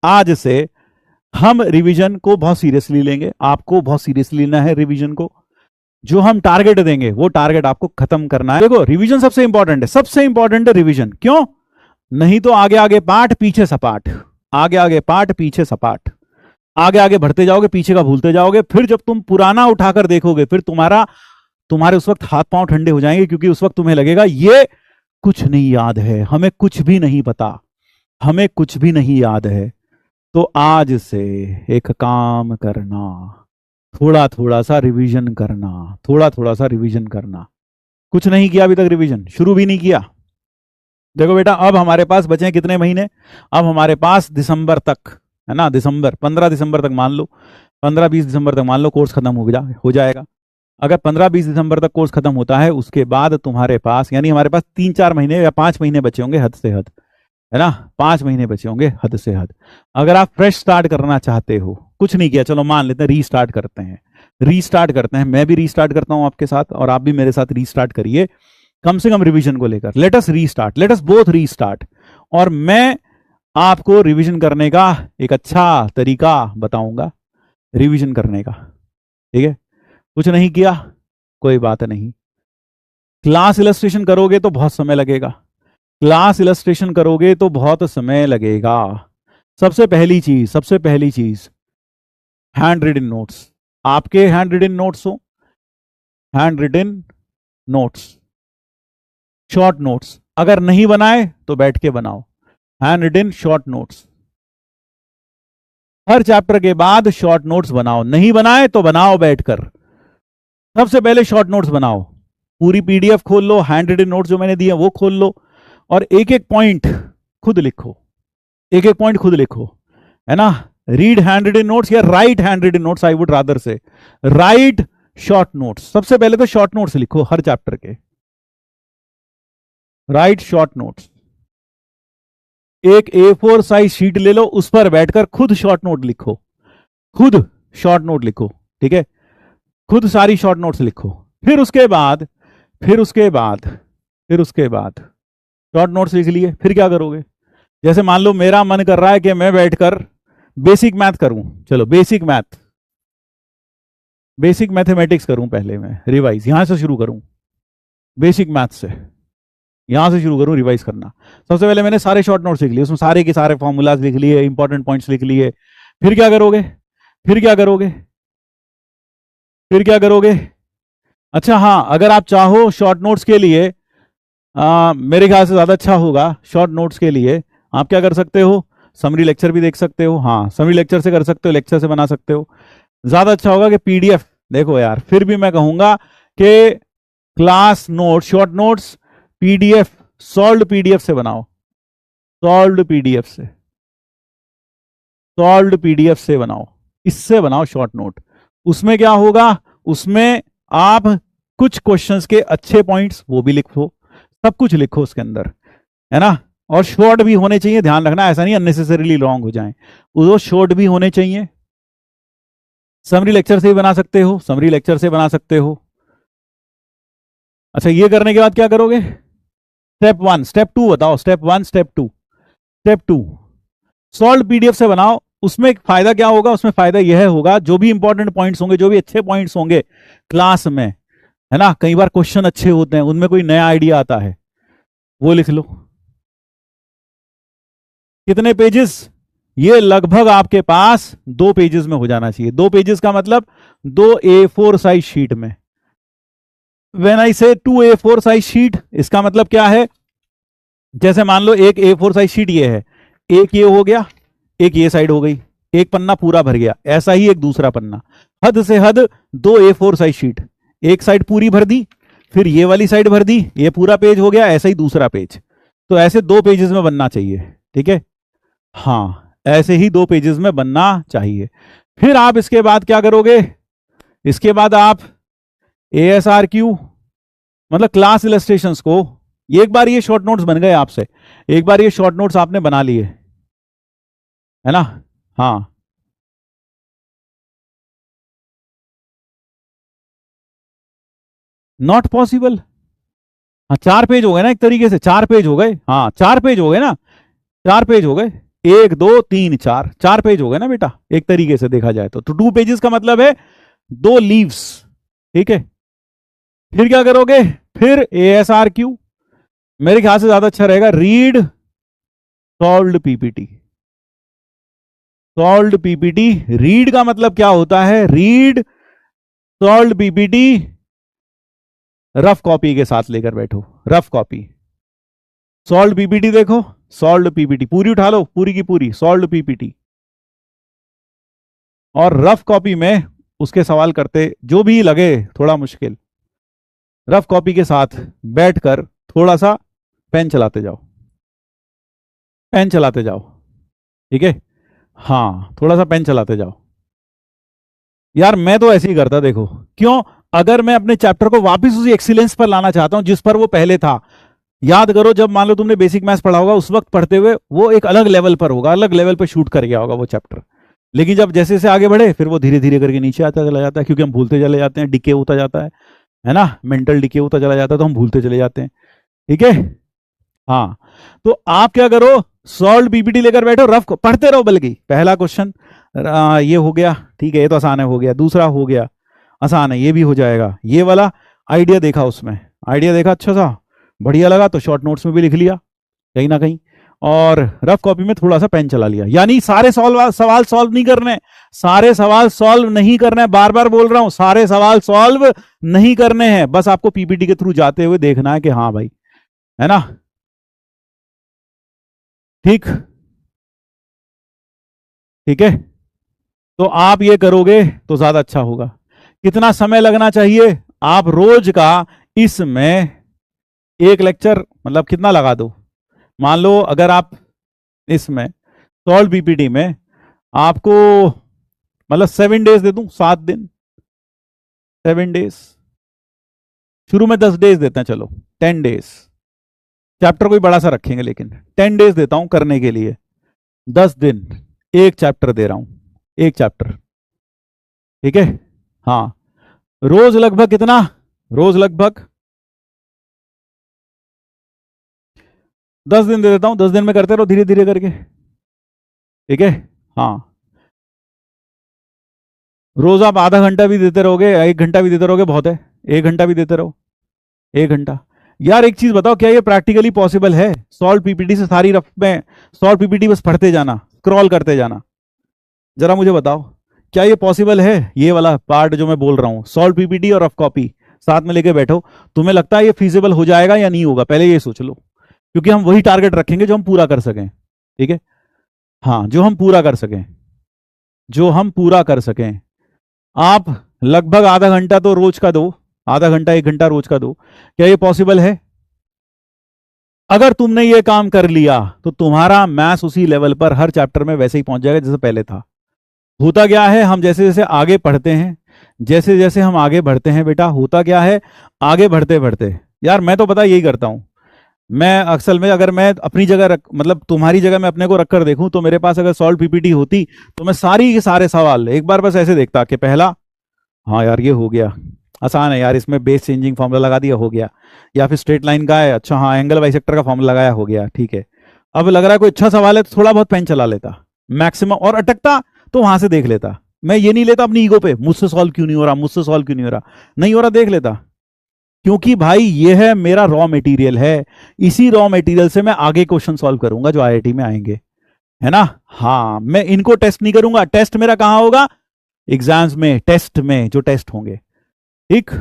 आज से हम रिवीजन को बहुत सीरियसली लेंगे, आपको बहुत सीरियसली लेना है रिवीजन को। जो हम टारगेट देंगे वो टारगेट आपको खत्म करना है। देखो रिवीजन सबसे इंपॉर्टेंट है, सबसे इंपॉर्टेंट है रिवीजन। क्यों? नहीं तो आगे आगे पाठ पीछे सपाट, आगे आगे पाठ पीछे सपाट, आगे आगे बढ़ते जाओगे पीछे का भूलते जाओगे। फिर जब तुम पुराना उठाकर देखोगे फिर तुम्हारे उस वक्त हाथ पांव ठंडे हो जाएंगे, क्योंकि उस वक्त तुम्हें लगेगा ये कुछ नहीं याद है, हमें कुछ भी नहीं पता, हमें कुछ भी नहीं याद है। तो आज से एक काम करना, थोड़ा थोड़ा सा रिवीजन करना, थोड़ा थोड़ा सा रिवीजन करना। कुछ नहीं किया अभी तक रिवीजन, शुरू भी नहीं किया। देखो बेटा अब हमारे पास बचे हैं कितने महीने? अब हमारे पास दिसंबर तक है ना, दिसंबर 15 दिसंबर तक मान लो, 15-20 दिसंबर तक मान लो कोर्स खत्म हो जाएगा। अगर 15-20 दिसंबर तक कोर्स खत्म होता है उसके बाद तुम्हारे पास, यानी हमारे पास 3-4 महीने या 5 महीने बचे होंगे हद से हद, है ना, 5 महीने बचे होंगे हद से हद। अगर आप फ्रेश स्टार्ट करना चाहते हो, कुछ नहीं किया, चलो मान लेते हैं रीस्टार्ट करते हैं, रीस्टार्ट करते हैं, मैं भी रीस्टार्ट करता हूं आपके साथ और आप भी मेरे साथ रीस्टार्ट करिए, कम से कम रिवीजन को लेकर। Let us restart, let us both restart. और मैं आपको रिवीजन करने का एक अच्छा तरीका बताऊंगा रिवीजन करने का, ठीक है? कुछ नहीं किया कोई बात नहीं, क्लास इलस्ट्रेशन करोगे तो बहुत समय लगेगा, क्लास इलस्ट्रेशन करोगे तो बहुत समय लगेगा। सबसे पहली चीज हैंड रिटन नोट्स, आपके हैंड रिटन नोट्स हो, hand written notes, short notes. अगर नहीं बनाए तो बैठ के बनाओ, हैंड रिटन शॉर्ट नोट्स। हर चैप्टर के बाद शॉर्ट नोट्स बनाओ, नहीं बनाए तो बनाओ बैठकर। सबसे पहले शॉर्ट नोट्स बनाओ, पूरी पीडीएफ खोल लो, हैंड रिटन नोट्स जो मैंने दिए वो खोल लो और एक एक पॉइंट खुद लिखो, एक एक पॉइंट खुद लिखो, है ना। रीड हैंड रिटन नोट्स या write hand written notes, I would rather say write short notes. सबसे पहले तो शॉर्ट नोट्स लिखो हर चैप्टर के, राइट शॉर्ट नोट्स। एक A4 साइज शीट ले लो, उस पर बैठकर खुद शॉर्ट नोट लिखो, खुद शॉर्ट नोट लिखो, ठीक है, खुद सारी शॉर्ट नोट्स लिखो। फिर उसके बाद शॉर्ट नोट्स लिख लिए, फिर क्या करोगे? जैसे मान लो मेरा मन कर रहा है कि मैं बैठकर बेसिक मैथ करूं, चलो बेसिक मैथमेटिक्स करूं, पहले मैं रिवाइज यहां से शुरू करूं, बेसिक मैथ से यहां से शुरू करूं रिवाइज करना। सबसे पहले मैंने सारे शॉर्ट नोट्स लिख लिए, उसमें सारे के सारे फॉर्मूलाज लिख लिए, इंपॉर्टेंट पॉइंट्स लिख लिए। फिर क्या करोगे? अच्छा हाँ, अगर आप चाहो शॉर्ट नोट्स के लिए, मेरे ख्याल से ज्यादा अच्छा होगा शॉर्ट नोट्स के लिए, आप क्या कर सकते हो, समरी लेक्चर भी देख सकते हो। हाँ समरी लेक्चर से कर सकते हो, लेक्चर से बना सकते हो। ज्यादा अच्छा होगा कि पीडीएफ, देखो यार फिर भी मैं कहूंगा कि class note short notes PDF, solved PDF से बनाओ, सॉल्व्ड पीडीएफ से बनाओ, इससे बनाओ शॉर्ट नोट। उसमें क्या होगा, उसमें आप कुछ क्वेश्चंस के अच्छे पॉइंट्स वो भी लिखो, सब कुछ लिखो उसके अंदर, है ना। और शॉर्ट भी होने चाहिए, ध्यान रखना ऐसा नहीं अननेसेसरीली लॉन्ग हो जाएं, वो शॉर्ट भी होने चाहिए। समरी लेक्चर से भी बना सकते हो, समरी लेक्चर से बना सकते हो। अच्छा ये करने के बाद क्या करोगे? स्टेप 1, स्टेप 2 बताओ, स्टेप 1 स्टेप 2 सॉल्व पीडीएफ से बनाओ। उसमें फायदा क्या होगा? उसमें फायदा यह होगा, जो भी इंपॉर्टेंट पॉइंट्स होंगे, जो भी अच्छे पॉइंट्स होंगे क्लास में, है ना, कई बार क्वेश्चन अच्छे होते हैं, उनमें कोई नया आइडिया आता है, वो लिख लो। कितने पेजेस? ये लगभग आपके पास 2 पेजेस में हो जाना चाहिए। 2 पेजेस का मतलब 2 A4 साइज शीट में। व्हेन आई से 2 A4 साइज शीट, इसका मतलब क्या है? जैसे मान लो एक A4 साइज शीट ये है, एक ये हो गया, एक ये साइड हो गई, एक पन्ना पूरा भर गया, ऐसा ही एक दूसरा पन्ना, हद से हद 2 A4 साइज शीट, एक साइड पूरी भर दी, फिर ये वाली साइड भर दी, ये पूरा पेज हो गया, ऐसा ही दूसरा पेज। तो ऐसे 2 पेजेस में बनना चाहिए, ठीक है, हाँ ऐसे ही 2 पेजेस में बनना चाहिए। फिर आप इसके बाद क्या करोगे? इसके बाद आप ASRQ मतलब क्लास इलस्ट्रेशंस को, एक बार ये शॉर्ट नोट्स बन गए आपसे, एक बार ये शॉर्ट नोट्स आपने बना लिए, है ना, हाँ नॉट पॉसिबल। हाँ 4 पेज हो गए ना, एक तरीके से 4 पेज हो गए, हाँ 4 पेज हो गए ना, 4 पेज हो गए, 1 2 3 4, 4 पेज हो गए ना बेटा, एक तरीके से देखा जाए तो 2 पेजेस का मतलब है 2 लीव्स, ठीक है। फिर क्या करोगे, फिर ASRQ, मेरे ख्याल से ज्यादा अच्छा रहेगा, read solved PPT. Solved PPT, read का मतलब क्या होता है, read solved PPT, rough copy के साथ लेकर बैठो, रफ कॉपी। सॉल्व्ड पीपीटी देखो, सॉल्व्ड पीपीटी पूरी उठा लो, पूरी की पूरी सॉल्व्ड पीपीटी, और रफ कॉपी में उसके सवाल करते, जो भी लगे थोड़ा मुश्किल, रफ कॉपी के साथ बैठकर थोड़ा सा पेन चलाते जाओ, पेन चलाते जाओ, ठीक है। हाँ, थोड़ा सा पेन चलाते जाओ। यार मैं तो ऐसे ही करता, देखो क्यों, अगर मैं अपने चैप्टर को वापस उसी एक्सीलेंस पर लाना चाहता हूं जिस पर वो पहले था। याद करो, जब मान लो तुमने बेसिक मैथ्स पढ़ा होगा, उस वक्त पढ़ते हुए वो एक अलग लेवल पर होगा, अलग लेवल पर शूट कर गया होगा वो चैप्टर। लेकिन जब जैसे जैसे आगे बढ़े, फिर वो धीरे धीरे करके नीचे आता चला जाता है, क्योंकि हम भूलते चले जाते हैं, डिके होता जाता है ना, मेंटल डिके होता चला जाता है, तो हम भूलते चले जाते हैं, ठीक है। हाँ, तो आप क्या करो, सॉल्व पीपीटी लेकर बैठो, रफ पढ़ते रहो, बल्कि पहला क्वेश्चन ये हो गया, ठीक है, ये तो आसान है, हो गया, दूसरा हो गया, आसान है, ये भी हो जाएगा, ये वाला आइडिया देखा, उसमें आइडिया देखा, अच्छा सा बढ़िया लगा, तो शॉर्ट नोट्स में भी लिख लिया कहीं ना कहीं, और रफ कॉपी में थोड़ा सा पेन चला लिया। यानी सारे सवाल सॉल्व नहीं करने, सारे सवाल सॉल्व नहीं करने, बार बार बोल रहा हूं, सारे सवाल सॉल्व नहीं करने हैं, बस आपको पीपीटी के थ्रू जाते हुए देखना है कि हाँ भाई, है ना, ठीक, ठीक है। तो आप ये करोगे तो ज्यादा अच्छा होगा। कितना समय लगना चाहिए, आप रोज का इसमें एक लेक्चर, मतलब कितना लगा दो, मान लो अगर आप इसमें सॉल्व पीपीटी में आपको मतलब 7 डेज दे दूं, 7 दिन, 7 डेज, शुरू में 10 डेज देते हैं, चलो 10 डेज, चैप्टर कोई बड़ा सा रखेंगे, लेकिन 10 डेज देता हूं करने के लिए, 10 दिन एक चैप्टर दे रहा हूं, एक चैप्टर, ठीक है। हाँ, रोज लगभग कितना, रोज लगभग 10 दिन दे देता हूं, 10 दिन में करते रहो धीरे धीरे करके, ठीक है। हाँ, रोज आप आधा घंटा भी देते रहोगे, 1 घंटा भी देते रहोगे, बहुत है, 1 घंटा भी देते रहो, 1 घंटा। यार एक चीज बताओ, क्या ये प्रैक्टिकली पॉसिबल है, सॉल्व पीपीटी से सारी रफ में सॉल्व पीपीटी बस पढ़ते जाना, स्क्रॉल करते जाना, जरा मुझे बताओ, क्या ये पॉसिबल है, ये वाला पार्ट जो मैं बोल रहा हूं, सॉल्व पीपीटी और रफ कॉपी साथ में लेके बैठो, तुम्हें लगता है ये फीजिबल हो जाएगा या नहीं होगा, पहले ये सोच लो, क्योंकि हम वही टारगेट रखेंगे जो हम पूरा कर सकें, ठीक है। हाँ, जो हम पूरा कर सकें, जो हम पूरा कर सकें। आप लगभग आधा घंटा तो रोज का दो, आधा घंटा 1 घंटा रोज का दो, क्या ये पॉसिबल है। अगर तुमने ये काम कर लिया तो तुम्हारा मैथ्स उसी लेवल पर हर चैप्टर में वैसे ही पहुंच जाएगा जैसे पहले था। होता क्या है, हम जैसे जैसे आगे पढ़ते हैं, जैसे जैसे हम आगे बढ़ते हैं बेटा, होता क्या है, आगे बढ़ते बढ़ते, यार मैं तो पता यही करता हूं, मैं अक्सर में अगर मैं अपनी जगह रख, मतलब तुम्हारी जगह मैं अपने को रखकर देखूं, तो मेरे पास अगर सॉल्व पीपीटी होती तो मैं सारी के सारे सवाल एक बार बस ऐसे देखता कि पहला, हाँ यार ये हो गया, आसान है यार, इसमें बेस चेंजिंग फॉर्मूला लगा दिया, हो गया, या फिर स्ट्रेट लाइन का है, अच्छा हाँ एंगल बाइसेक्टर का फॉर्मूला लगाया, हो गया, ठीक है। अब लग रहा है कोई अच्छा सवाल है तो थोड़ा बहुत पेन चला लेता मैक्सिमम, और अटकता तो वहां से देख लेता, मैं ये नहीं लेता अपनी ईगो पे, मुझसे सॉल्व क्यों नहीं हो रहा, मुझसे सॉल्व क्यों नहीं हो रहा, नहीं हो रहा देख लेता, क्योंकि भाई ये है मेरा रॉ मटेरियल है, इसी रॉ मटेरियल से मैं आगे क्वेश्चन सॉल्व करूंगा जो आईआईटी में आएंगे, है ना। हाँ, मैं इनको टेस्ट नहीं करूंगा, टेस्ट मेरा कहां होगा, एग्जाम्स में, टेस्ट में जो टेस्ट होंगे, ठीक।